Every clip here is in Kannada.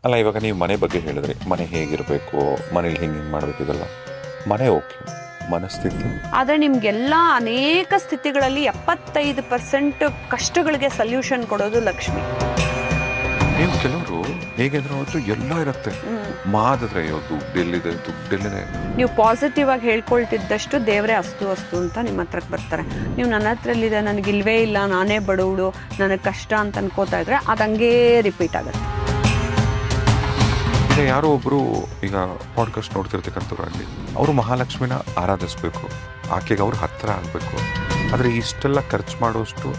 ಅಲ್ಲ, ಇವಾಗ ನೀವು ಮನೆ ಬಗ್ಗೆ ಹೇಳಿದ್ರಿ, ಮನೆ ಹೇಗಿರಬೇಕು, ಮನೇಲಿ ಹಿಂಗೆ ಮಾಡ್ಬೇಕು, ಇದೆಲ್ಲ ಮನೆ ಓಕೆ, ಮನಸ್ಥಿತಿ. ಆದರೆ ನಿಮ್ಗೆಲ್ಲ ಅನೇಕ ಸ್ಥಿತಿಗಳಲ್ಲಿ 75% ಕಷ್ಟಗಳಿಗೆ ಸೊಲ್ಯೂಷನ್ ಕೊಡೋದು ಲಕ್ಷ್ಮಿ. ನೀವು ಕೆಲವರು ಹೇಗೆಂದ್ರೆ ಅವತ್ತು ಎಲ್ಲ ಇರುತ್ತೆ, ಮಾದಿದ್ರೆ ಅಯ್ಯೋ ದುಡ್ಡೆಲ್ಲಿದೆ. ನೀವು ಪಾಸಿಟಿವ್ ಆಗಿ ಹೇಳ್ಕೊಳ್ತಿದ್ದಷ್ಟು ದೇವರೇ ಅಸ್ತು ಅಸ್ತು ಅಂತ ನಿಮ್ಮ ಹತ್ರಕ್ಕೆ ಬರ್ತಾರೆ. ನೀವು ನನ್ನ ಹತ್ರಲ್ಲಿದೆ, ನನಗಿಲ್ವೇ ಇಲ್ಲ, ನಾನೇ ಬಡವಳು, ನನಗೆ ಕಷ್ಟ ಅಂತ ಅನ್ಕೋತಾ ಇದ್ರೆ ಅದು ಹಂಗೇ ರಿಪೀಟ್ ಆಗುತ್ತೆ. ಈಗ ಯಾರೋ ಒಬ್ರು ಈಗ ಪಾಡ್ಕಾಸ್ಟ್ ನೋಡ್ತಿರ್ತಕ್ಕಂಥವ್ರಾಗಲಿ, ಅವರು ಮಹಾಲಕ್ಷ್ಮಿನ ಆರಾಧಿಸ್ಬೇಕು, ಆಕೆಗೆ ಅವ್ರ ಹತ್ರ ಆಗಬೇಕು. ಆದರೆ ಇಷ್ಟೆಲ್ಲ ಖರ್ಚು ಮಾಡೋಷ್ಟು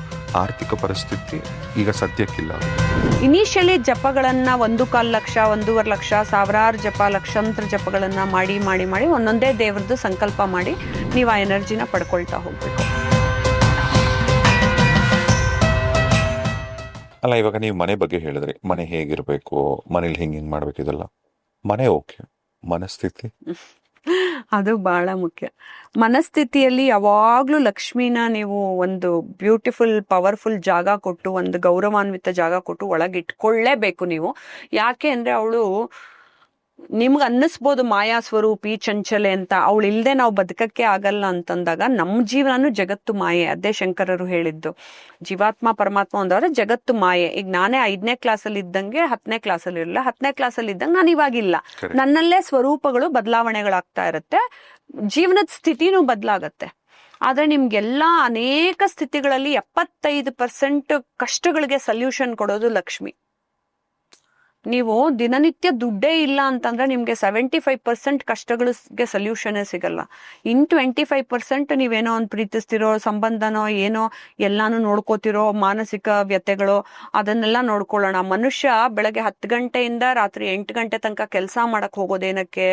ಆರ್ಥಿಕ ಪರಿಸ್ಥಿತಿ ಈಗ ಸದ್ಯಕ್ಕಿಲ್ಲ. ಇನಿಷಿಯಲಿ ಜಪಗಳನ್ನು 1.25 ಲಕ್ಷ 1.5 ಲಕ್ಷ ಸಾವಿರಾರು ಜಪ ಲಕ್ಷಾಂತರ ಜಪಗಳನ್ನು ಮಾಡಿ ಮಾಡಿ ಮಾಡಿ ಒಂದೊಂದೇ ದೇವ್ರದ್ದು ಸಂಕಲ್ಪ ಮಾಡಿ ನೀವು ಆ ಎನರ್ಜಿನ ಪಡ್ಕೊಳ್ತಾ ಹೋಗ್ಬೇಕು. ಅಲ್ಲ, ಇವಾಗ ನೀವು ಮನೆ ಬಗ್ಗೆ ಹೇಳಿದ್ರಿ, ಮನೆ ಹೇಗಿರಬೇಕು, ಮನೇಲಿ ಹಿಂಗೆ ಮಾಡ್ಬೇಕು, ಇದೆಲ್ಲ ಮನೆ ಓಕೆ, ಮನಸ್ಥಿತಿ ಅದು ಬಹಳ ಮುಖ್ಯ. ಮನಸ್ಥಿತಿಯಲ್ಲಿ ಯಾವಾಗ್ಲೂ ಲಕ್ಷ್ಮಿನ ನೀವು ಒಂದು ಬ್ಯೂಟಿಫುಲ್ ಪವರ್ಫುಲ್ ಜಾಗ ಕೊಟ್ಟು, ಒಂದು ಗೌರವಾನ್ವಿತ ಜಾಗ ಕೊಟ್ಟು ಒಳಗಿಟ್ಕೊಳ್ಳೇಬೇಕು ನೀವು. ಯಾಕೆ ಅಂದ್ರೆ ಅವಳು ನಿಮ್ಗೆ ಅನ್ನಿಸ್ಬೋದು ಮಾಯಾ ಸ್ವರೂಪಿ ಚಂಚಲೆ ಅಂತ, ಅವಳು ಇಲ್ಲದೆ ನಾವು ಬದುಕಕ್ಕೆ ಆಗಲ್ಲ ಅಂತಂದಾಗ ನಮ್ಮ ಜೀವನನು ಜಗತ್ತು ಮಾಯೆ. ಅದೇ ಶಂಕರರು ಹೇಳಿದ್ದು, ಜೀವಾತ್ಮ ಪರಮಾತ್ಮ ಒಂದವ್ರೆ ಜಗತ್ತು ಮಾಯೆ. ಈಗ ನಾನೇ 5ನೇ ಕ್ಲಾಸಲ್ಲಿ ಇದ್ದಂಗೆ 10ನೇ ಕ್ಲಾಸಲ್ಲಿ ಇರಲಿಲ್ಲ, 10ನೇ ಕ್ಲಾಸಲ್ಲಿ ಇದ್ದಂಗೆ ನಾನು ಇವಾಗಿಲ್ಲ. ನನ್ನಲ್ಲೇ ಸ್ವರೂಪಗಳು ಬದಲಾವಣೆಗಳಾಗ್ತಾ ಇರುತ್ತೆ, ಜೀವನದ ಸ್ಥಿತಿನೂ ಬದಲಾಗತ್ತೆ. ಆದ್ರೆ ನಿಮ್ಗೆಲ್ಲ ಅನೇಕ ಸ್ಥಿತಿಗಳಲ್ಲಿ 75% ಕಷ್ಟಗಳಿಗೆ ಸೊಲ್ಯೂಷನ್ ಕೊಡೋದು ಲಕ್ಷ್ಮಿ. ನೀವು ದಿನನಿತ್ಯ ದುಡ್ಡೇ ಇಲ್ಲ ಅಂತಂದ್ರೆ ನಿಮ್ಗೆ 75% ಕಷ್ಟಗಳಿಗೆ ಸೊಲ್ಯೂಷನ್ನೇ ಸಿಗಲ್ಲ. ಇನ್ 25% ನೀವೇನೋ ಒಂದು ಪ್ರೀತಿಸ್ತಿರೋ ಸಂಬಂಧನೋ ಏನೋ ಎಲ್ಲಾನು ನೋಡ್ಕೋತಿರೋ ಮಾನಸಿಕ ವ್ಯತೆಗಳು ಅದನ್ನೆಲ್ಲ ನೋಡ್ಕೊಳ್ಳೋಣ. ಮನುಷ್ಯ ಬೆಳಗ್ಗೆ 10 ಗಂಟೆಯಿಂದ ರಾತ್ರಿ 8 ಗಂಟೆ ತನಕ ಕೆಲಸ ಮಾಡಕ್ ಹೋಗೋದೇನಕ್ಕೆ?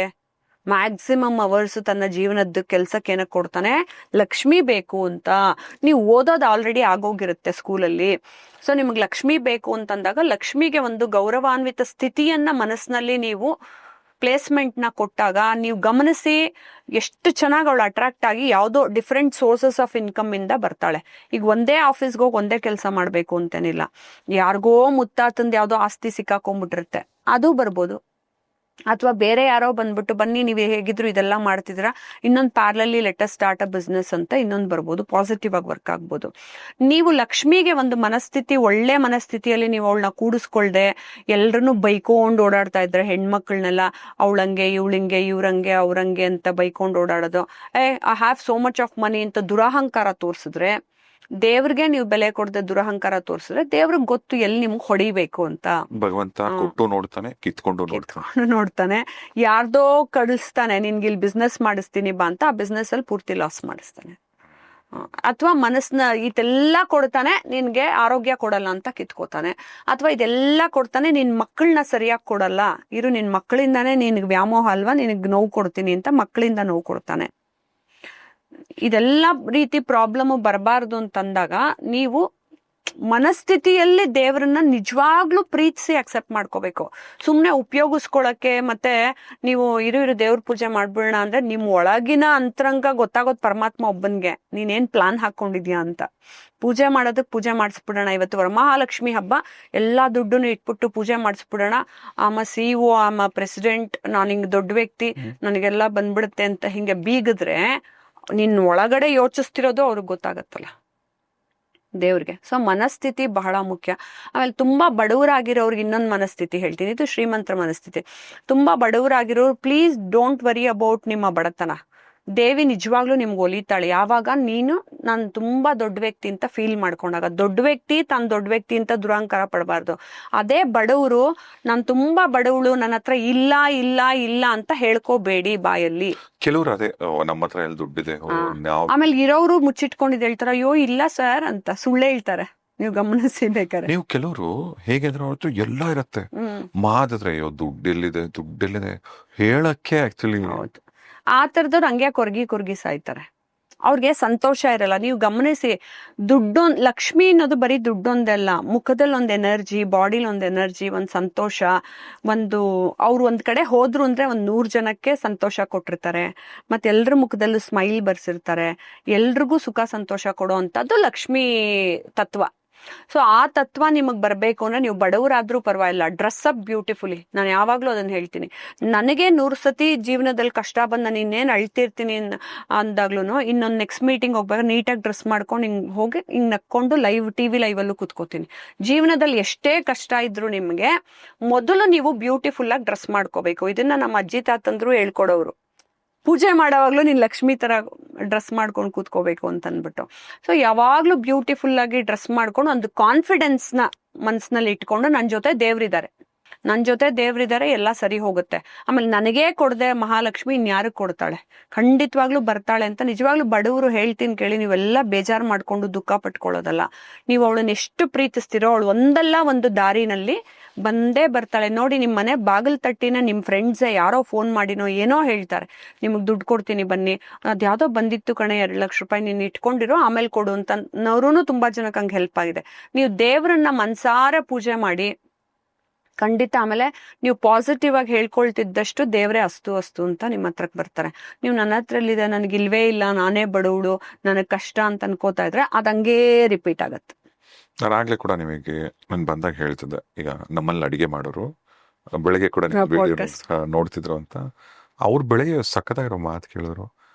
ಮ್ಯಾಕ್ಸಿಮಮ್ ಅವರ್ಸ್ ತನ್ನ ಜೀವನದ ಕೆಲ್ಸಕ್ಕೆ ಏನಕ್ಕೆ ಕೊಡ್ತಾನೆ? ಲಕ್ಷ್ಮಿ ಬೇಕು ಅಂತ. ನೀವು ಓದೋದು ಆಲ್ರೆಡಿ ಆಗೋಗಿರುತ್ತೆ ಸ್ಕೂಲಲ್ಲಿ. ಸೊ ನಿಮಗೆ ಲಕ್ಷ್ಮಿ ಬೇಕು ಅಂತಂದಾಗ ಲಕ್ಷ್ಮಿಗೆ ಒಂದು ಗೌರವಾನ್ವಿತ ಸ್ಥಿತಿಯನ್ನ ಮನಸ್ಸಿನಲ್ಲಿ ನೀವು ಪ್ಲೇಸ್ಮೆಂಟ್ನ ಕೊಟ್ಟಾಗ ನೀವು ಗಮನಿಸಿ ಎಷ್ಟು ಚೆನ್ನಾಗಿ ಅವಳು ಅಟ್ರಾಕ್ಟ್ ಆಗಿ ಯಾವುದೋ ಡಿಫ್ರೆಂಟ್ ಸೋರ್ಸಸ್ ಆಫ್ ಇನ್ಕಮ್ ಇಂದ ಬರ್ತಾಳೆ. ಈಗ ಒಂದೇ ಆಫೀಸ್ಗೆ ಹೋಗಿ ಒಂದೇ ಕೆಲಸ ಮಾಡಬೇಕು ಅಂತೇನಿಲ್ಲ. ಯಾರಿಗೋ ಮುತ್ತಾತಂದು ಯಾವುದೋ ಆಸ್ತಿ ಸಿಕ್ಕಾಕೊಂಡ್ಬಿಟ್ಟಿರುತ್ತೆ, ಅದು ಬರ್ಬೋದು. ಅಥವಾ ಬೇರೆ ಯಾರೋ ಬಂದ್ಬಿಟ್ಟು ಬನ್ನಿ ನೀವು ಹೇಗಿದ್ರು ಇದೆಲ್ಲ ಮಾಡ್ತಿದ್ರ, ಇನ್ನೊಂದು ಪ್ಯಾರಲಲ್ಲಿ ಲೆಟಸ್ ಸ್ಟಾರ್ಟ್ ಅ ಬಿಸ್ನೆಸ್ ಅಂತ ಇನ್ನೊಂದು ಬರ್ಬೋದು, ಪಾಸಿಟಿವ್ ಆಗಿ ವರ್ಕ್ ಆಗ್ಬೋದು. ನೀವು ಲಕ್ಷ್ಮಿಗೆ ಒಂದು ಮನಸ್ಥಿತಿ, ಒಳ್ಳೆ ಮನಸ್ಥಿತಿಯಲ್ಲಿ ನೀವು ಅವಳನ್ನ ಕೂಡಿಸ್ಕೊಳ್ದೆ ಎಲ್ರನ್ನೂ ಬೈಕೊಂಡು ಓಡಾಡ್ತಾ ಇದ್ರೆ, ಹೆಣ್ಮಕ್ಳನ್ನೆಲ್ಲ ಅವಳಂಗೆ ಇವಳಿಂಗೆ ಇವ್ರಂಗೆ ಅವ್ರಂಗೆ ಅಂತ ಬೈಕೊಂಡು ಓಡಾಡೋದು, I have so much of money ಅಂತ ದುರಹಂಕಾರ ತೋರಿಸಿದ್ರೆ, ದೇವ್ರಿಗೆ ನೀವು ಬೆಲೆ ಕೊಡದೆ ದುರಹಂಕಾರ ತೋರಿಸಿದ್ರೆ ದೇವ್ರಿಗೆ ಗೊತ್ತು ಎಲ್ಲಿ ನಿಮ್ಗೆ ಹೊಡಿಬೇಕು ಅಂತ. ಭಗವಂತ ಕೊಟ್ಟು ನೋಡ್ತಾನೆ, ಕಿತ್ಕೊಂಡು ನೋಡ್ತಾನೆ. ಯಾರ್ದೋ ಕಳಿಸ್ತಾನೆ, ನಿನ್ಗೆ ಇಲ್ಲಿ ಬಿಸ್ನೆಸ್ ಮಾಡಿಸ್ತೀನಿ ಬಾ ಅಂತ, ಆ ಬಿಸ್ನೆಸ್ ಅಲ್ಲಿ ಪೂರ್ತಿ ಲಾಸ್ ಮಾಡಿಸ್ತಾನೆ. ಅಥವಾ ಮನಸ್ಸನ್ನ ಇದೆಲ್ಲ ಕೊಡ್ತಾನೆ, ನಿನ್ಗೆ ಆರೋಗ್ಯ ಕೊಡಲ್ಲ ಅಂತ ಕಿತ್ಕೋತಾನೆ. ಅಥವಾ ಇದೆಲ್ಲ ಕೊಡ್ತಾನೆ, ನಿನ್ ಮಕ್ಕಳನ್ನ ಸರಿಯಾಗಿ ಕೊಡಲ್ಲ, ಇರು ನಿನ್ ಮಕ್ಕಳಿಂದಾನೇ ನಿನ್ಗೆ ವ್ಯಾಮೋಹ ಅಲ್ವಾ, ನಿನಗ್ ನೋವು ಕೊಡ್ತೀನಿ ಅಂತ ಮಕ್ಕಳಿಂದ ನೋವು ಕೊಡ್ತಾನೆ. ಇದೆಲ್ಲ ರೀತಿ ಪ್ರಾಬ್ಲಮ್ ಬರಬಾರ್ದು ಅಂತಂದಾಗ ನೀವು ಮನಸ್ಥಿತಿಯಲ್ಲಿ ದೇವರನ್ನ ನಿಜವಾಗ್ಲೂ ಪ್ರೀತಿಸಿ ಅಕ್ಸೆಪ್ಟ್ ಮಾಡ್ಕೋಬೇಕು. ಸುಮ್ನೆ ಉಪಯೋಗಿಸ್ಕೊಳಕ್ಕೆ ಮತ್ತೆ ನೀವು ಇರು ದೇವ್ರ ಪೂಜೆ ಮಾಡ್ಬಿಡೋಣ ಅಂದ್ರೆ ನಿಮ್ ಒಳಗಿನ ಅಂತರಂಗ ಗೊತ್ತಾಗೋದು ಪರಮಾತ್ಮ ಒಬ್ಬನ್ಗೆ, ನೀನೇನ್ ಪ್ಲಾನ್ ಹಾಕೊಂಡಿದ್ಯಾ ಅಂತ. ಪೂಜೆ ಮಾಡೋದಕ್ಕೆ ಪೂಜೆ ಮಾಡಿಸ್ಬಿಡೋಣ, ಇವತ್ತು ವರಮಹಾಲಕ್ಷ್ಮಿ ಹಬ್ಬ, ಎಲ್ಲಾ ದುಡ್ಡನ್ನು ಇಟ್ಬಿಟ್ಟು ಪೂಜೆ ಮಾಡಿಸ್ಬಿಡೋಣ, ಆಮ CEO ಆಮ ಪ್ರೆಸಿಡೆಂಟ್, ನಾನು ಹಿಂಗ್ ದೊಡ್ಡ ವ್ಯಕ್ತಿ ನನಗೆಲ್ಲ ಬಂದ್ಬಿಡುತ್ತೆ ಅಂತ ಹಿಂಗೆ ಬೀಗಿದ್ರೆ ನಿನ್ ಒಳಗಡೆ ಯೋಚಿಸ್ತಿರೋದು ಅವ್ರಿಗೆ ಗೊತ್ತಾಗತ್ತಲ್ಲ ದೇವ್ರಿಗೆ. ಸೊ ಮನಸ್ಥಿತಿ ಬಹಳ ಮುಖ್ಯ. ಆಮೇಲೆ ತುಂಬಾ ಬಡವರಾಗಿರೋರ್ಗೆ ಇನ್ನೊಂದು ಮನಸ್ಥಿತಿ ಹೇಳ್ತೀನಿ, ಇದು ಶ್ರೀಮಂತರ ಮನಸ್ಥಿತಿ. ತುಂಬಾ ಬಡವರಾಗಿರೋರು, ಪ್ಲೀಸ್ ಡೋಂಟ್ ವರಿ ಅಬೌಟ್ ನಿಮ್ಮ ಬಡತನ. ದೇವಿ ನಿಜವಾಗ್ಲೂ ನಿಮ್ಗೆ ಒಲಿತಾಳೆ ಯಾವಾಗ ನೀನು ನಾನು ತುಂಬಾ ದೊಡ್ಡ ವ್ಯಕ್ತಿ ಅಂತ ಫೀಲ್ ಮಾಡ್ಕೊಂಡಾಗ. ದೊಡ್ಡ ವ್ಯಕ್ತಿ ತಾನು ದೊಡ್ಡ ವ್ಯಕ್ತಿ ಅಂತ ದುರಹಂಕಾರ ಪಡಬಾರ್ದು. ಅದೇ ಬಡವರು ನಾನು ತುಂಬಾ ಬಡವಳು, ನನ್ನ ಹತ್ರ ಇಲ್ಲ ಇಲ್ಲ ಇಲ್ಲ ಅಂತ ಹೇಳ್ಕೋಬೇಡಿ ಬಾಯಲ್ಲಿ. ಕೆಲವರು ಅದೇ ನಮ್ಮ ಹತ್ರ ಎಲ್ಲಿ ದುಡ್ಡಿದೆ. ಆಮೇಲೆ ಇರೋರು ಮುಚ್ಚಿಟ್ಕೊಂಡಿದ್ದು ಹೇಳ್ತಾರ, ಅಯ್ಯೋ ಇಲ್ಲ ಸರ್ ಅಂತ ಸುಳ್ಳೇ ಹೇಳ್ತಾರೆ. ನೀವು ಗಮನಿಸಿ ಬೇಕಾರೆ. ನೀವು ಕೆಲವರು ಹೇಗೆಂದ್ರೆ ಅವತ್ತು ಎಲ್ಲ ಇರತ್ತೆ, ಮಾದಿದ್ರೆ ಅಯ್ಯೋ ದುಡ್ಡೆಲ್ಲಿದೆ ಹೇಳಕ್ಕೆ ಆಕ್ಚುಲಿ ಆ ತರದವ್ರು ಹಂಗೆ ಕೊರ್ಗಿ ಸಾಯ್ತಾರೆ. ಅವ್ರಿಗೆ ಸಂತೋಷ ಇರಲ್ಲ. ನೀವು ಗಮನಿಸಿ, ಲಕ್ಷ್ಮಿ ಅನ್ನೋದು ಬರೀ ದುಡ್ಡೊಂದಲ್ಲ, ಮುಖದಲ್ಲಿ ಒಂದು ಎನರ್ಜಿ, ಬಾಡಿಲಿ ಒಂದು ಎನರ್ಜಿ, ಒಂದು ಸಂತೋಷ, ಅವ್ರು ಒಂದ್ ಕಡೆ ಹೋದ್ರು ಅಂದ್ರೆ 100 ಜನಕ್ಕೆ ಸಂತೋಷ ಕೊಟ್ಟಿರ್ತಾರೆ. ಮತ್ತೆ ಎಲ್ರ ಮುಖದಲ್ಲೂ ಸ್ಮೈಲ್ ಬರ್ಸಿರ್ತಾರೆ. ಎಲ್ರಿಗೂ ಸುಖ ಸಂತೋಷ ಕೊಡೋ ಅಂತದ್ದು ಲಕ್ಷ್ಮಿ ತತ್ವ. ಸೊ ಆ ತತ್ವ ನಿಮಗೆ ಬರಬೇಕು ಅಂದ್ರೆ ನೀವು ಬಡವರಾದ್ರೂ ಪರವಾಗಿಲ್ಲ, ಡ್ರೆಸ್ ಅಪ್ ಬ್ಯೂಟಿಫುಲಿ. ನಾನು ಯಾವಾಗ್ಲೂ ಅದನ್ನ ಹೇಳ್ತೀನಿ. ನನಗೆ 100 ಸತಿ ಜೀವನದಲ್ಲಿ ಕಷ್ಟ ಬಂದು ನಾನು ಇನ್ನೇನು ಅಳ್ತಿರ್ತೀನಿ ಅಂದಾಗ್ಲೂ ಇನ್ನೊಂದು ನೆಕ್ಸ್ಟ್ ಮೀಟಿಂಗ್ ಹೋಗ್ಬೇಕು ನೀಟಾಗಿ ಡ್ರೆಸ್ ಮಾಡ್ಕೊಂಡು ಹಿಂಗ್ ಹೋಗಿ ಹಿಂಗ್ ನಕ್ಕೊಂಡು ಟಿವಿ ಲೈವಲ್ಲೂ ಕುತ್ಕೋತೀನಿ. ಜೀವನದಲ್ಲಿ ಎಷ್ಟೇ ಕಷ್ಟ ಇದ್ರು ನಿಮ್ಗೆ ಮೊದಲು ನೀವು ಬ್ಯೂಟಿಫುಲ್ ಆಗಿ ಡ್ರೆಸ್ ಮಾಡ್ಕೋಬೇಕು. ಇದನ್ನ ನಮ್ಮ ಅಜ್ಜಿ ತಾತಂದ್ರು ಹೇಳ್ಕೊಡೋರು. ಪೂಜೆ ಮಾಡೋವಾಗ್ಲೂ ನೀನ್ ಲಕ್ಷ್ಮಿ ತರ ಡ್ರೆಸ್ ಮಾಡ್ಕೊಂಡು ಕೂತ್ಕೋಬೇಕು ಅಂತ ಅಂದ್ಬಿಟ್ಟು. ಸೊ ಯಾವಾಗ್ಲೂ ಬ್ಯೂಟಿಫುಲ್ ಆಗಿ ಡ್ರೆಸ್ ಮಾಡ್ಕೊಂಡು ಒಂದು ಕಾನ್ಫಿಡೆನ್ಸ್ ನ ಮನ್ಸಿನಲ್ಲಿ ಇಟ್ಕೊಂಡು ನನ್ನ ಜೊತೆ ದೇವ್ರಿದ್ದಾರೆ ಎಲ್ಲ ಸರಿ ಹೋಗುತ್ತೆ. ಆಮೇಲೆ ನನಗೇ ಕೊಡದೆ ಮಹಾಲಕ್ಷ್ಮಿ ಇನ್ಯಾರು ಕೊಡ್ತಾಳೆ, ಖಂಡಿತವಾಗ್ಲೂ ಬರ್ತಾಳೆ ಅಂತ ನಿಜವಾಗ್ಲೂ ಬಡವರು ಹೇಳ್ತೀನಿ ಕೇಳಿ. ನೀವೆಲ್ಲ ಬೇಜಾರು ಮಾಡ್ಕೊಂಡು ದುಃಖ ಪಟ್ಕೊಳ್ಳೋದಲ್ಲ. ನೀವು ಅವಳನ್ನ ಎಷ್ಟು ಪ್ರೀತಿಸ್ತೀರೋ ಅವಳು ಒಂದಲ್ಲ ಒಂದು ದಾರಿನಲ್ಲಿ ಬಂದೇ ಬರ್ತಾಳೆ. ನೋಡಿ, ನಿಮ್ಮ ಮನೆ ಬಾಗಿಲು ತಟ್ಟಿನ ನಿಮ್ಮ ಫ್ರೆಂಡ್ಸೇ ಯಾರೋ ಫೋನ್ ಮಾಡಿನೋ ಏನೋ ಹೇಳ್ತಾರೆ, ನಿಮಗೆ ದುಡ್ಡು ಕೊಡ್ತೀನಿ ಬನ್ನಿ, ಅದ್ಯಾವುದೋ ಬಂದಿತ್ತು ಕಣೆ 2 ಲಕ್ಷ ರೂಪಾಯಿ ನೀನು ಇಟ್ಕೊಂಡಿರೋ ಆಮೇಲೆ ಕೊಡು ಅಂತ ನವರೂ ತುಂಬಾ ಜನಕ್ಕೆ ಹಂಗೆ ಹೆಲ್ಪ್ ಆಗಿದೆ. ನೀವು ದೇವ್ರನ್ನ ಮನ್ಸಾರೆ ಪೂಜೆ ಮಾಡಿ ಖಂಡಿತ ಆಮೇಲೆ ನೀವು ಪಾಸಿಟಿವ್ ಆಗಿ ಹೇಳ್ಕೊಳ್ತಿದ್ದಷ್ಟು ದೇವ್ರೆ ಅಸ್ತು ಅಂತ ನಿಮ್ಮ ಹತ್ರಕ್ಕೆ ಬರ್ತಾರೆ. ನೀವು ನನ್ನ ಹತ್ರಲ್ಲಿದೆ, ನನಗಿಲ್ವೇ ಇಲ್ಲ, ನಾನೇ ಬಡವಳು, ನನಗೆ ಕಷ್ಟ ಅಂತ ಅನ್ಕೋತಾ ಇದ್ರೆ ಅದಂಗೇ ರಿಪೀಟ್ ಆಗತ್ತೆ. ನಾನು ಆಗ್ಲೇ ಕೂಡ ನಿಮಗೆ ನಾನು ಬಂದಾಗ ಹೇಳ್ತಿದ್ದೆ, ಈಗ ನಮ್ಮಲ್ಲಿ ಅಡಿಗೆ ಮಾಡೋರು ಬೆಳಗ್ಗೆ ಕೂಡ ನೋಡ್ತಿದ್ರು ಅಂತ. ಅವ್ರು ಬೆಳಗ್ಗೆ ಸಖತ್ತಾಗಿರೋ ಮಾತು ಕೇಳಿದ್ರು.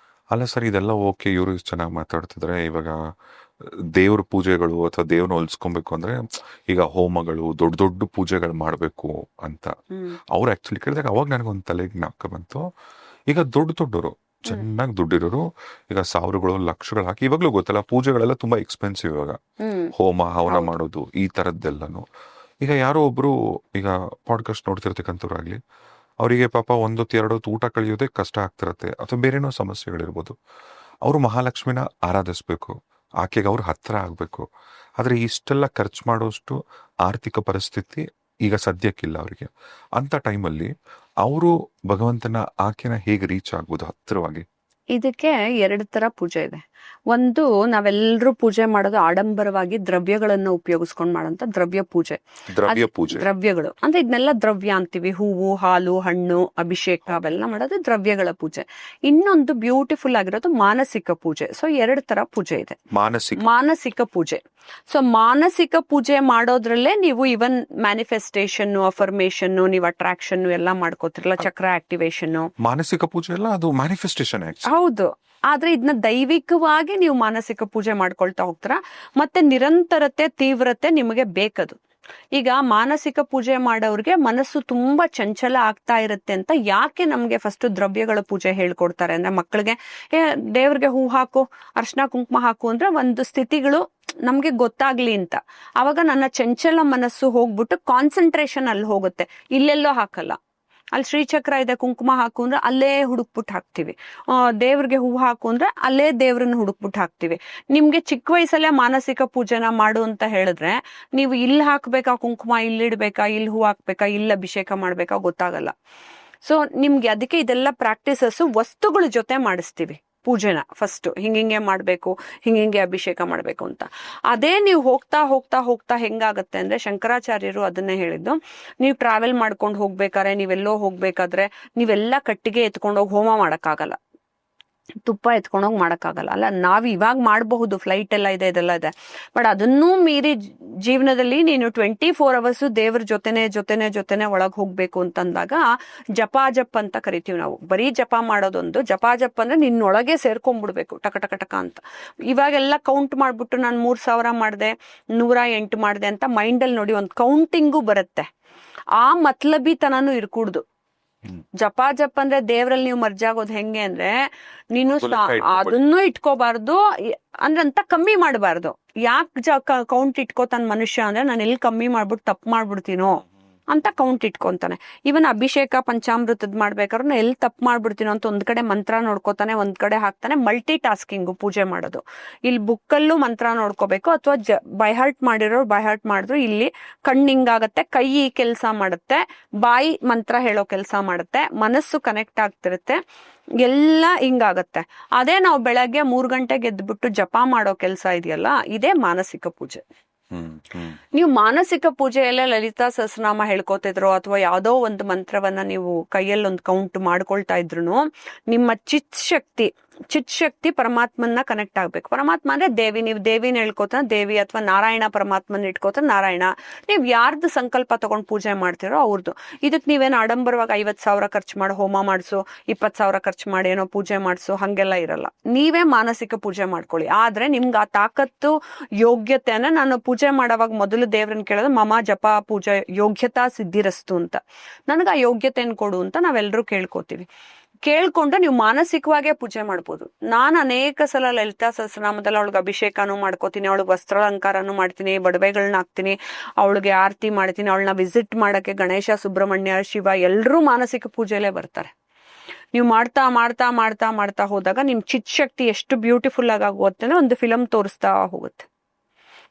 ಅಲ್ಲ ಸರ್, ಇದೆಲ್ಲ ಓಕೆ, ಇವರು ಚೆನ್ನಾಗಿ ಮಾತಾಡ್ತಿದ್ರೆ, ಇವಾಗ ದೇವ್ರ ಪೂಜೆಗಳು ಅಥವಾ ದೇವ್ರನ್ನ ಹೊಲ್ಸ್ಕೊಬೇಕು ಅಂದ್ರೆ ಈಗ ಹೋಮಗಳು ದೊಡ್ಡ ದೊಡ್ಡ ಪೂಜೆಗಳು ಮಾಡ್ಬೇಕು ಅಂತ ಅವ್ರು ಆಕ್ಚುಲಿ ಕೇಳಿದಾಗ ಅವಾಗ ನನಗೊಂದು ತಲೆಗೆ ನಾಕ ಬಂತು. ಈಗ ದೊಡ್ಡವರು ಚೆನ್ನಾಗಿ ದುಡ್ಡಿರೋರು ಈಗ ಸಾವಿರಗಳು ಲಕ್ಷಗಳು ಹಾಕಿ, ಇವಾಗ್ಲೂ ಗೊತ್ತಲ್ಲ ಪೂಜೆಗಳೆಲ್ಲ ತುಂಬಾ ಎಕ್ಸ್ಪೆನ್ಸಿವ್ ಇವಾಗ, ಹೋಮ ಹವನ ಮಾಡೋದು ಈ ತರದ್ದೆಲ್ಲನು. ಈಗ ಯಾರೋ ಒಬ್ರು ಈಗ ಪಾಡ್ಕಾಸ್ಟ್ ನೋಡ್ತಿರ್ತಕ್ಕಂಥವ್ರು ಆಗ್ಲಿ, ಅವರಿಗೆ ಪಾಪ 1 ಹೊತ್ತು 2 ಹೊತ್ತು ಊಟ ಕಳಿಯೋದೇ ಕಷ್ಟ ಆಗ್ತಿರತ್ತೆ, ಅಥವಾ ಬೇರೆನೋ ಸಮಸ್ಯೆಗಳಿರ್ಬೋದು. ಅವರು ಮಹಾಲಕ್ಷ್ಮಿನ ಆರಾಧಿಸ್ಬೇಕು, ಆಕೆಗೆ ಅವ್ರ ಹತ್ರ ಆಗ್ಬೇಕು. ಆದ್ರೆ ಇಷ್ಟೆಲ್ಲ ಖರ್ಚು ಮಾಡೋಷ್ಟು ಆರ್ಥಿಕ ಪರಿಸ್ಥಿತಿ ಈಗ ಸದ್ಯಕ್ಕಿಲ್ಲ ಅವರಿಗೆ. ಅಂತ ಟೈಮಲ್ಲಿ ಅವರು ಭಗವಂತನ ಆಕೆನ ಹೇಗೆ ರೀಚ್ ಆಗ್ಬೋದು ಹತ್ತಿರವಾಗಿ? ಇದಕ್ಕೆ 2 ತರ ಪೂಜೆ ಇದೆ. ಒಂದು, ನಾವೆಲ್ಲರೂ ಪೂಜೆ ಮಾಡೋದು ಆಡಂಬರವಾಗಿ ದ್ರವ್ಯಗಳನ್ನ ಉಪಯೋಗಿಸ್ಕೊಂಡು ಮಾಡೋಂಥ ದ್ರವ್ಯಗಳು ಅಂದ್ರೆ ಇದನ್ನೆಲ್ಲ ದ್ರವ್ಯ ಅಂತೀವಿ. ಹೂವು, ಹಾಲು, ಹಣ್ಣು, ಅಭಿಷೇಕ ಅವೆಲ್ಲ ಮಾಡೋದು ದ್ರವ್ಯಗಳ ಪೂಜೆ. ಇನ್ನೊಂದು ಬ್ಯೂಟಿಫುಲ್ ಆಗಿರೋದು ಮಾನಸಿಕ ಪೂಜೆ. ಸೊ 2 ತರ ಪೂಜೆ ಇದೆ. ಮಾನಸಿಕ ಪೂಜೆ. ಸೊ ಮಾನಸಿಕ ಪೂಜೆ ಮಾಡೋದ್ರಲ್ಲೇ ನೀವು ಇವನ್ ಮ್ಯಾನಿಫೆಸ್ಟೇಷನ್, ಅಫರ್ಮೇಷನ್, ನೀವು ಅಟ್ರಾಕ್ಷನ್ ಎಲ್ಲ ಮಾಡ್ಕೋತಿರಲ್ಲ, ಚಕ್ರ ಆಕ್ಟಿವೇಶನ್. ಮಾನಸಿಕ ಪೂಜೆ ಎಲ್ಲ ಅದು ಮ್ಯಾನಿಫೆಸ್ಟೇಷನ್. ಹೌದು. ಆದ್ರೆ ಇದನ್ನ ದೈವಿಕವಾಗಿ ನೀವು ಮಾನಸಿಕ ಪೂಜೆ ಮಾಡ್ಕೊಳ್ತಾ ಹೋಗ್ತೀರಾ, ಮತ್ತೆ ನಿರಂತರತೆ, ತೀವ್ರತೆ ನಿಮಗೆ ಬೇಕದು. ಈಗ ಮಾನಸಿಕ ಪೂಜೆ ಮಾಡೋರ್ಗೆ ಮನಸ್ಸು ತುಂಬಾ ಚಂಚಲ ಆಗ್ತಾ ಇರುತ್ತೆ ಅಂತ ಯಾಕೆ ನಮ್ಗೆ ಫಸ್ಟ್ ದ್ರವ್ಯಗಳ ಪೂಜೆ ಹೇಳ್ಕೊಡ್ತಾರೆ ಅಂದ್ರೆ, ಮಕ್ಕಳಿಗೆ ದೇವ್ರಿಗೆ ಹೂ ಹಾಕು, ಅರ್ಶನ ಕುಂಕುಮ ಹಾಕು ಅಂದ್ರೆ ಒಂದು ಸ್ಥಿತಿಗಳು ನಮ್ಗೆ ಗೊತ್ತಾಗ್ಲಿ ಅಂತ. ಅವಾಗ ನನ್ನ ಚಂಚಲ ಮನಸ್ಸು ಹೋಗ್ಬಿಟ್ಟು ಕಾನ್ಸಂಟ್ರೇಷನ್ ಅಲ್ಲಿ ಹೋಗುತ್ತೆ, ಇಲ್ಲೆಲ್ಲೋ ಹಾಕಲ್ಲ. ಅಲ್ಲಿ ಶ್ರೀಚಕ್ರ ಇದೆ, ಕುಂಕುಮ ಹಾಕು ಅಂದ್ರೆ ಅಲ್ಲೇ ಹುಡುಕ್ಬಿಟ್ಟು ಹಾಕ್ತಿವಿ. ದೇವ್ರಿಗೆ ಹೂ ಹಾಕು ಅಂದ್ರೆ ಅಲ್ಲೇ ದೇವ್ರನ್ನ ಹುಡುಕ್ಬಿಟ್ಟು ಹಾಕ್ತಿವಿ. ನಿಮ್ಗೆ ಚಿಕ್ಕ ವಯಸ್ಸಲ್ಲೇ ಮಾನಸಿಕ ಪೂಜೆನ ಮಾಡು ಅಂತ ಹೇಳಿದ್ರೆ, ನೀವು ಇಲ್ಲಿ ಹಾಕ್ಬೇಕಾ ಕುಂಕುಮ, ಇಲ್ಲಿಡ್ಬೇಕಾ, ಇಲ್ಲಿ ಹೂ ಹಾಕ್ಬೇಕಾ, ಇಲ್ಲಿ ಅಭಿಷೇಕ ಮಾಡ್ಬೇಕಾ ಗೊತ್ತಾಗಲ್ಲ. ಸೊ ನಿಮ್ಗೆ ಅದಕ್ಕೆ ಇದೆಲ್ಲ ಪ್ರಾಕ್ಟೀಸಸ್ ವಸ್ತುಗಳ ಜೊತೆ ಮಾಡಿಸ್ತೀವಿ ಪೂಜೆನ. ಫಸ್ಟ್ ಹಿಂಗೆ ಮಾಡ್ಬೇಕು, ಹಿಂಗೆ ಅಭಿಷೇಕ ಮಾಡ್ಬೇಕು ಅಂತ. ಅದೇ ನೀವು ಹೋಗ್ತಾ ಹೋಗ್ತಾ ಹೋಗ್ತಾ ಹೆಂಗಾಗತ್ತೆ ಅಂದ್ರೆ, ಶಂಕರಾಚಾರ್ಯರು ಅದನ್ನೇ ಹೇಳಿದ್ದು, ನೀವು ಟ್ರಾವೆಲ್ ಮಾಡ್ಕೊಂಡು ಹೋಗ್ಬೇಕಾದ್ರೆ, ನೀವೆಲ್ಲೋ ಹೋಗ್ಬೇಕಾದ್ರೆ ನೀವೆಲ್ಲ ಕಟ್ಟಿಗೆ ಎತ್ಕೊಂಡೋಗಿ ಹೋಮ ಮಾಡಕ್ಕಾಗಲ್ಲ, ತುಪ್ಪ ಎತ್ಕೊಂಡೋಗಿ ಮಾಡಕ್ಕಾಗಲ್ಲ. ಅಲ್ಲ, ನಾವ್ ಇವಾಗ ಮಾಡಬಹುದು, ಫ್ಲೈಟ್ ಎಲ್ಲ ಇದೆ, ಇದೆಲ್ಲ ಇದೆ. ಬಟ್ ಅದನ್ನೂ ಮೀರಿ ಜೀವನದಲ್ಲಿ ನೀನು 24 ಅವರ್ಸ್ ದೇವ್ರ ಜೊತೆನೆ ಒಳಗ್ ಹೋಗ್ಬೇಕು ಅಂತಂದಾಗ ಜಪ ಅಂತ ಕರಿತೀವಿ ನಾವು. ಬರೀ ಜಪ ಮಾಡೋದೊಂದು, ಜಪ ಅಂದ್ರೆ ನಿನ್ನೊಳಗೆ ಸೇರ್ಕೊಂಡ್ಬಿಡ್ಬೇಕು ಟಕ ಟಕ ಟಕ ಅಂತ. ಇವಾಗೆಲ್ಲ ಕೌಂಟ್ ಮಾಡ್ಬಿಟ್ಟು ನಾನು 3000 ಮಾಡಿದೆ, 108 ಮಾಡಿದೆ ಅಂತ ಮೈಂಡಲ್ಲಿ ನೋಡಿ ಒಂದು ಕೌಂಟಿಂಗು ಬರುತ್ತೆ. ಆ ಮತ್ಲಬಿತನೂ ಇರ್ಕೂಡ್ದು. ಜಪ ಅಂದ್ರೆ ದೇವ್ರಲ್ಲಿ ನೀವು ಮರ್ಜಾಗೋದು ಹೆಂಗೆ ಅಂದ್ರೆ, ನೀನು ಅದನ್ನು ಇಟ್ಕೋಬಾರ್ದು ಅಂದ್ರೆ ಅಂತ ಕಮ್ಮಿ ಮಾಡಬಾರ್ದು. ಯಾಕೆ ಕೌಂಟ್ ಇಟ್ಕೋತಾನ ಮನುಷ್ಯ ಅಂದ್ರೆ, ನಾನು ಎಲ್ಲಿ ಕಮ್ಮಿ ಮಾಡ್ಬಿಟ್ಟು ತಪ್ಪು ಮಾಡ್ಬಿಡ್ತೀನೋ ಅಂತ ಕೌಂಟ್ ಇಟ್ಕೊಂತಾನೆ. ಇವನ್ ಅಭಿಷೇಕ ಪಂಚಾಮೃತದ್ ಮಾಡ್ಬೇಕಾದ್ರೆ ಎಲ್ಲಿ ತಪ್ಪು ಮಾಡ್ಬಿಡ್ತೀನೋ ಅಂತ ಒಂದ್ ಕಡೆ ಮಂತ್ರ ನೋಡ್ಕೋತಾನೆ, ಒಂದ್ ಕಡೆ ಹಾಕ್ತಾನೆ. ಮಲ್ಟಿ ಟಾಸ್ಕಿಂಗ್ ಪೂಜೆ ಮಾಡೋದು. ಇಲ್ಲಿ ಬುಕ್ಕಲ್ಲೂ ಮಂತ್ರ ನೋಡ್ಕೋಬೇಕು, ಅಥವಾ ಬೈಹಾರ್ಟ್ ಮಾಡಿರೋರು ಬೈಹಾರ್ಟ್ ಮಾಡಿದ್ರು. ಇಲ್ಲಿ ಕಣ್ಣಿಂಗಾಗತ್ತೆ, ಕೈ ಕೆಲಸ ಮಾಡುತ್ತೆ, ಬಾಯಿ ಮಂತ್ರ ಹೇಳೋ ಕೆಲಸ ಮಾಡುತ್ತೆ, ಮನಸ್ಸು ಕನೆಕ್ಟ್ ಆಗ್ತಿರುತ್ತೆ, ಎಲ್ಲ ಹಿಂಗಾಗತ್ತೆ. ಅದೇ ನಾವು ಬೆಳಗ್ಗೆ 3 ಗಂಟೆಗೆ ಎದ್ಬಿಟ್ಟು ಜಪ ಮಾಡೋ ಕೆಲಸ ಇದೆಯಲ್ಲ, ಇದೇ ಮಾನಸಿಕ ಪೂಜೆ. ನೀವು ಮಾನಸಿಕ ಪೂಜೆಯಲ್ಲೇ ಲಲಿತಾ ಸಹಸ್ರನಾಮ ಹೇಳ್ಕೊತಿದ್ರು, ಅಥವಾ ಯಾವ್ದೋ ಒಂದು ಮಂತ್ರವನ್ನ ನೀವು ಕೈಯಲ್ಲಿ ಒಂದು ಕೌಂಟ್ ಮಾಡ್ಕೊಳ್ತಾ ಇದ್ರು, ನಿಮ್ಮ ಚಿತ್ ಶಕ್ತಿ ಚಿತ್ ಪರಮಾತ್ಮನ್ನ ಕನೆಕ್ಟ್ ಆಗ್ಬೇಕು. ಪರಮಾತ್ಮ ಅಂದ್ರೆ ದೇವಿ, ನೀವು ದೇವಿನ ಹೇಳ್ಕೋತ ದೇವಿ, ಅಥವಾ ನಾರಾಯಣ ಪರಮಾತ್ಮನ ಇಟ್ಕೋತ ನಾರಾಯಣ. ನೀವ್ ಯಾರ್ದು ಸಂಕಲ್ಪ ತಗೊಂಡ್ ಪೂಜೆ ಮಾಡ್ತಿರೋ ಅವ್ರದ್ದು. ಇದಕ್ ನೀವೇನು ಆಡಂಬರವಾಗಿ 50,000 ಖರ್ಚು ಮಾಡಿ ಹೋಮ ಮಾಡಿಸು, 20,000 ಖರ್ಚು ಮಾಡಿ ಏನೋ ಪೂಜೆ ಮಾಡಿಸು, ಹಂಗೆಲ್ಲ ಇರಲ್ಲ. ನೀವೇ ಮಾನಸಿಕ ಪೂಜೆ ಮಾಡ್ಕೊಳ್ಳಿ. ಆದ್ರೆ ನಿಮ್ಗೆ ಆ ತಾಕತ್ತು ಯೋಗ್ಯತೆಯನ್ನ, ನಾನು ಪೂಜೆ ಮಾಡೋವಾಗ ಮೊದಲು ದೇವ್ರನ್ನ ಕೇಳೋದು ಮಮ ಜಪ ಪೂಜೆ ಯೋಗ್ಯತಾ ಸಿದ್ಧಿರಸ್ತು ಅಂತ, ನನಗೆ ಆ ಯೋಗ್ಯತೆಯನ್ನು ಕೊಡು ಅಂತ ನಾವೆಲ್ಲರೂ ಕೇಳ್ಕೊತೀವಿ. ಕೇಳ್ಕೊಂಡು ನೀವು ಮಾನಸಿಕವಾಗೇ ಪೂಜೆ ಮಾಡ್ಬೋದು. ನಾನು ಅನೇಕ ಸಲ ಲಲಿತಾ ಸಹಸ್ರನಾಮದಲ್ಲಿ ಅವಳಿಗೆ ಅಭಿಷೇಕನೂ ಮಾಡ್ಕೋತೀನಿ, ಅವಳಿಗೆ ವಸ್ತ್ರಾಲಂಕಾರನೂ ಮಾಡ್ತೀನಿ, ಬಡವೆಗಳನ್ನ ಹಾಕ್ತೀನಿ, ಅವಳಿಗೆ ಆರತಿ ಮಾಡ್ತೀನಿ, ಅವಳನ್ನ ವಿಸಿಟ್ ಮಾಡಕ್ಕೆ ಗಣೇಶ, ಸುಬ್ರಹ್ಮಣ್ಯ, ಶಿವ ಎಲ್ಲರೂ ಮಾನಸಿಕ ಪೂಜೆಲೇ ಬರ್ತಾರೆ. ನೀವು ಮಾಡ್ತಾ ಮಾಡ್ತಾ ಮಾಡ್ತಾ ಮಾಡ್ತಾ ಹೋದಾಗ ನಿಮ್ ಚಿತ್ ಶಕ್ತಿ ಎಷ್ಟು ಬ್ಯೂಟಿಫುಲ್ ಆಗುತ್ತೆ ಅಂದ್ರೆ ಒಂದು ಫಿಲಮ್ ತೋರಿಸ್ತಾ ಹೋಗುತ್ತೆ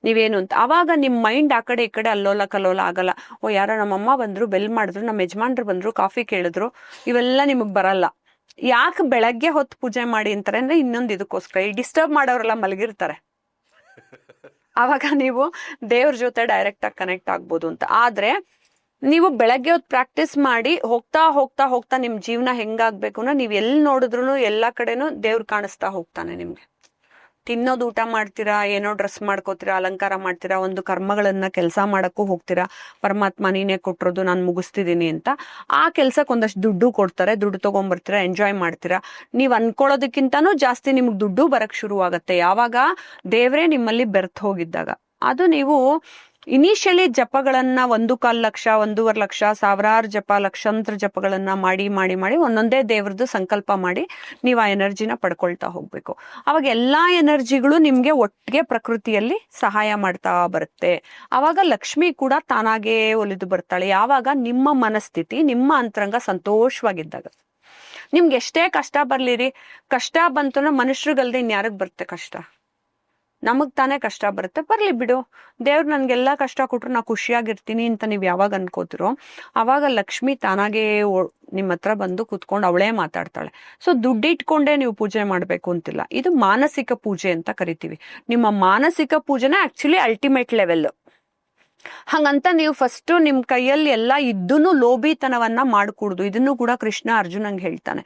ನೀವೇನು ಅಂತ. ಅವಾಗ ನಿಮ್ ಮೈಂಡ್ ಆ ಕಡೆ ಈ ಕಡೆ ಅಲ್ಲೋಲ ಕಲ್ಲೋಲ ಆಗಲ್ಲ. ಓ ಯಾರೋ ನಮ್ಮಮ್ಮ ಬಂದ್ರು, ಬೆಲ್ ಮಾಡಿದ್ರು, ನಮ್ಮ ಯಜಮಾನ್ರು ಬಂದ್ರು, ಕಾಫಿ ಕೇಳಿದ್ರು, ಇವೆಲ್ಲ ನಿಮಗ್ ಬರಲ್ಲ. ಯಾಕೆ ಬೆಳಗ್ಗೆ ಹೊತ್ತು ಪೂಜೆ ಮಾಡಿ ಅಂತಾರೆ ಅಂದ್ರೆ ಇನ್ನೊಂದು ಇದಕ್ಕೋಸ್ಕರ, ಈ ಡಿಸ್ಟರ್ಬ್ ಮಾಡೋರೆಲ್ಲ ಮಲಗಿರ್ತಾರೆ, ಅವಾಗ ನೀವು ದೇವ್ರ ಜೊತೆ ಡೈರೆಕ್ಟ್ ಆಗಿ ಕನೆಕ್ಟ್ ಆಗ್ಬೋದು ಅಂತ. ಆದ್ರೆ ನೀವು ಬೆಳಗ್ಗೆ ಹೊತ್ತು ಪ್ರಾಕ್ಟೀಸ್ ಮಾಡಿ ಹೋಗ್ತಾ ಹೋಗ್ತಾ ಹೋಗ್ತಾ ನಿಮ್ ಜೀವನ ಹೆಂಗಾಗ್ಬೇಕು ಅಂದ್ರೆ, ನೀವ್ ಎಲ್ಲಿ ನೋಡಿದ್ರು ಎಲ್ಲಾ ಕಡೆನೂ ದೇವ್ರು ಕಾಣಿಸ್ತಾ ಹೋಗ್ತಾನೆ ನಿಮ್ಗೆ. ತಿನ್ನೋದು, ಊಟ ಮಾಡ್ತೀರಾ, ಏನೋ ಡ್ರೆಸ್ ಮಾಡ್ಕೋತೀರಾ, ಅಲಂಕಾರ ಮಾಡ್ತೀರಾ, ಒಂದು ಕರ್ಮಗಳನ್ನ ಕೆಲಸ ಮಾಡಕ್ಕೂ ಹೋಗ್ತೀರಾ, ಪರಮಾತ್ಮ ನೀನೇ ಕೊಟ್ಟಿರೋದು ನಾನು ಮುಗಿಸ್ತಿದ್ದೀನಿ ಅಂತ. ಆ ಕೆಲ್ಸಕ್ಕೆ ಒಂದಷ್ಟು ದುಡ್ಡು ಕೊಡ್ತಾರೆ, ದುಡ್ಡು ತಗೊಂಡ್ಬರ್ತೀರಾ, ಎಂಜಾಯ್ ಮಾಡ್ತೀರಾ. ನೀವ್ ಅನ್ಕೊಳ್ಳೋದಕ್ಕಿಂತಾನು ಜಾಸ್ತಿ ನಿಮ್ಗೆ ದುಡ್ಡು ಬರಕ್ ಶುರು ಆಗತ್ತೆ ಯಾವಾಗ ದೇವ್ರೇ ನಿಮ್ಮಲ್ಲಿ ಬೆರ್ತ್ ಹೋಗಿದ್ದಾಗ. ಅದು ನೀವು ಇನಿಷಿಯಲಿ ಜಪಗಳನ್ನ 1.25 ಲಕ್ಷ 1.5 ಲಕ್ಷ ಸಾವಿರಾರು ಜಪ, ಲಕ್ಷಾಂತರ ಜಪಗಳನ್ನ ಮಾಡಿ ಮಾಡಿ ಮಾಡಿ ಒಂದೊಂದೇ ದೇವ್ರದ್ದು ಸಂಕಲ್ಪ ಮಾಡಿ ನೀವು ಆ ಎನರ್ಜಿನ ಪಡ್ಕೊಳ್ತಾ ಹೋಗ್ಬೇಕು. ಅವಾಗ ಎಲ್ಲಾ ಎನರ್ಜಿಗಳು ನಿಮ್ಗೆ ಒಟ್ಟಿಗೆ ಪ್ರಕೃತಿಯಲ್ಲಿ ಸಹಾಯ ಮಾಡ್ತಾ ಬರುತ್ತೆ. ಅವಾಗ ಲಕ್ಷ್ಮಿ ಕೂಡ ತಾನಾಗೇ ಒಲಿದು ಬರ್ತಾಳೆ. ಯಾವಾಗ ನಿಮ್ಮ ಮನಸ್ಥಿತಿ, ನಿಮ್ಮ ಅಂತರಂಗ ಸಂತೋಷವಾಗಿದ್ದಾಗ. ನಿಮ್ಗೆ ಎಷ್ಟೇ ಕಷ್ಟ ಬರ್ಲಿರಿ, ಕಷ್ಟ ಬಂತು ಅಂದ್ರೆ ಮನುಷ್ಯರಿಗಲ್ದೆ ಇನ್ಯಾರಿಗ್ ಬರುತ್ತೆ ಕಷ್ಟ? ನಮಗ್ ತಾನೇ ಕಷ್ಟ ಬರುತ್ತೆ, ಬರ್ಲಿ ಬಿಡು, ದೇವ್ರು ನನ್ಗೆಲ್ಲಾ ಕಷ್ಟ ಕೊಟ್ರು ನಾ ಖುಷಿಯಾಗಿರ್ತೀನಿ ಅಂತ ನೀವ್ ಯಾವಾಗ ಅನ್ಕೋತಿರೋ ಅವಾಗ ಲಕ್ಷ್ಮಿ ತಾನಾಗೇ ನಿಮ್ಮ ಹತ್ರ ಬಂದು ಕುತ್ಕೊಂಡು ಅವಳೇ ಮಾತಾಡ್ತಾಳೆ. ಸೊ ದುಡ್ಡಿಟ್ಕೊಂಡೇ ನೀವು ಪೂಜೆ ಮಾಡ್ಬೇಕು ಅಂತಿಲ್ಲ. ಇದು ಮಾನಸಿಕ ಪೂಜೆ ಅಂತ ಕರಿತೀವಿ. ನಿಮ್ಮ ಮಾನಸಿಕ ಪೂಜೆನ ಆಕ್ಚುಲಿ ಅಲ್ಟಿಮೇಟ್ ಲೆವೆಲ್. ಹಂಗಂತ ನೀವು ಫಸ್ಟ್ ನಿಮ್ ಕೈಯಲ್ಲಿ ಎಲ್ಲ ಇದ್ದೂನು ಲೋಭಿತನವನ್ನ ಮಾಡ್ಕೂಡ್ದು. ಇದನ್ನು ಕೂಡ ಕೃಷ್ಣ ಅರ್ಜುನಂಗೆ ಹೇಳ್ತಾನೆ.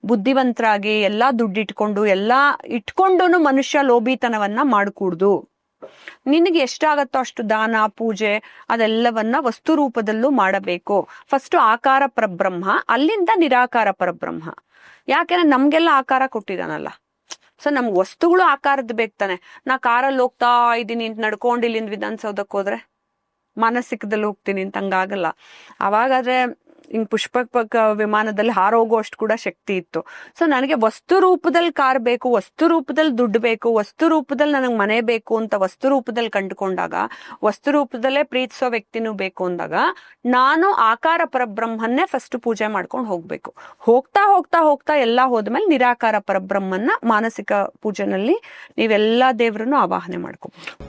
ಬುದ್ಧಿವಂತರಾಗಿ ಎಲ್ಲಾ ದುಡ್ಡಿಟ್ಕೊಂಡು ಎಲ್ಲಾ ಇಟ್ಕೊಂಡೂನು ಮನುಷ್ಯ ಲೋಭಿತನವನ್ನ ಮಾಡ್ಕೂಡ್ದು. ನಿನಗೆ ಎಷ್ಟಾಗತ್ತೋ ಅಷ್ಟು ದಾನ, ಪೂಜೆ ಅದೆಲ್ಲವನ್ನ ವಸ್ತು ರೂಪದಲ್ಲೂ ಮಾಡಬೇಕು. ಫಸ್ಟ್ ಆಕಾರ ಪರಬ್ರಹ್ಮ, ಅಲ್ಲಿಂದ ನಿರಾಕಾರ ಪರಬ್ರಹ್ಮ. ಯಾಕೆಂದ್ರೆ ನಮ್ಗೆಲ್ಲ ಆಕಾರ ಕೊಟ್ಟಿದಾನಲ್ಲ. ಸೊ ನಮ್ಗೆ ವಸ್ತುಗಳು ಆಕಾರದ್ದು ಬೇಕ್ತಾನೆ. ನಾ ಕಾರಲ್ಲಿ ಹೋಗ್ತಾ ಇದ್ದೀನಿ ಅಂತ ನಡ್ಕೊಂಡು ಇಲ್ಲಿಂದ ವಿಧಾನಸೌಧಕ್ಕೆ ಹೋದ್ರೆ ಮಾನಸಿಕದಲ್ಲಿ ಹೋಗ್ತೀನಿ ಅಂತ ಹಂಗಾಗಲ್ಲ. ಅವಾಗಾದ್ರೆ ಹಿಂಗ್ ಪುಷ್ಪಕ ವಿಮಾನದಲ್ಲಿ ಹಾರೋಗುವಷ್ಟು ಕೂಡ ಶಕ್ತಿ ಇತ್ತು. ಸೊ ನನಗೆ ವಸ್ತು ರೂಪದಲ್ಲಿ ಕಾರ್ ಬೇಕು, ವಸ್ತು ರೂಪದಲ್ಲಿ ದುಡ್ಡು ಬೇಕು, ವಸ್ತು ರೂಪದಲ್ಲಿ ನನಗೆ ಮನೆ ಬೇಕು ಅಂತ ವಸ್ತು ರೂಪದಲ್ಲಿ ಕಂಡುಕೊಂಡಾಗ, ವಸ್ತು ರೂಪದಲ್ಲೇ ಪ್ರೀತಿಸೋ ವ್ಯಕ್ತಿನೂ ಬೇಕು ಅಂದಾಗ ನಾನು ಆಕಾರ ಪರಬ್ರಹ್ಮನ್ನೇ ಫಸ್ಟ್ ಪೂಜೆ ಮಾಡ್ಕೊಂಡು ಹೋಗ್ಬೇಕು. ಹೋಗ್ತಾ ಹೋಗ್ತಾ ಹೋಗ್ತಾ ಎಲ್ಲಾ ಹೋದ್ಮೇಲೆ ನಿರಾಕಾರ ಪರಬ್ರಹ್ಮನ್ನ ಮಾನಸಿಕ ಪೂಜೆನಲ್ಲಿ ನೀವೆಲ್ಲಾ ದೇವ್ರನ್ನು ಆವಾಹನೆ ಮಾಡ್ಕೋಬಹುದು.